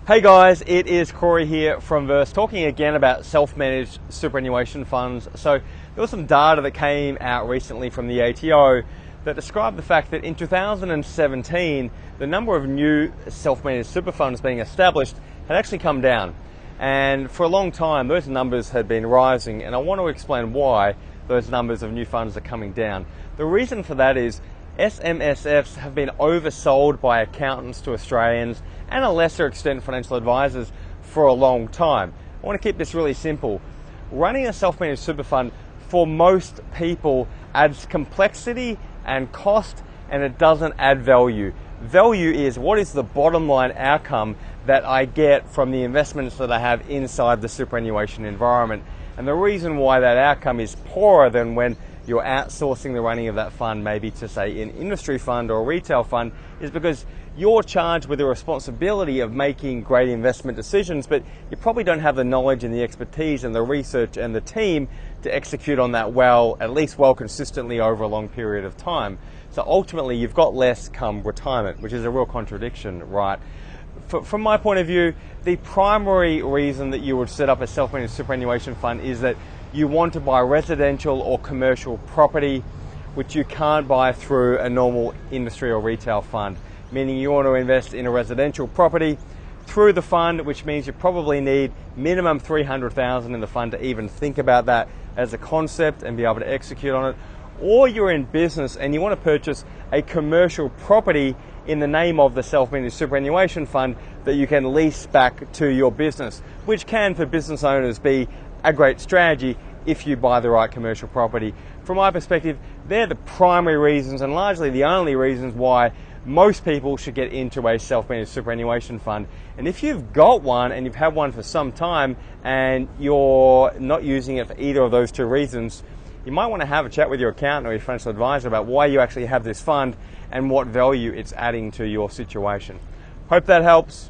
Hey guys, it is Corey here from Verse, talking again about self-managed superannuation funds. So there was some data that came out recently from the ATO that described the fact that in 2017, the number of new self-managed super funds being established had actually come down. And for a long time, those numbers had been rising, and I want to explain why those numbers of new funds are coming down. The reason for that is SMSFs have been oversold by accountants to Australians and a lesser extent financial advisors for a long time. I want to keep this really simple. Running a self-managed super fund for most people adds complexity and cost, and it doesn't add value. Value is what is the bottom line outcome that I get from the investments that I have inside the superannuation environment. And the reason why that outcome is poorer than when you're outsourcing the running of that fund, maybe to say an industry fund or a retail fund, is because you're charged with the responsibility of making great investment decisions, but you probably don't have the knowledge and the expertise and the research and the team to execute on that at least consistently over a long period of time. So ultimately you've got less come retirement, which is a real contradiction, right? From my point of view, the primary reason that you would set up a self-managed superannuation fund is that you want to buy residential or commercial property, which you can't buy through a normal industry or retail fund. Meaning you want to invest in a residential property through the fund, which means you probably need minimum $300,000 in the fund to even think about that as a concept and be able to execute on it. Or you're in business and you want to purchase a commercial property in the name of the self-managed superannuation fund that you can lease back to your business, which can, for business owners, be a great strategy if you buy the right commercial property. From my perspective, they're the primary reasons and largely the only reasons why most people should get into a self-managed superannuation fund. And if you've got one and you've had one for some time and you're not using it for either of those two reasons, you might want to have a chat with your accountant or your financial advisor about why you actually have this fund and what value it's adding to your situation. Hope that helps.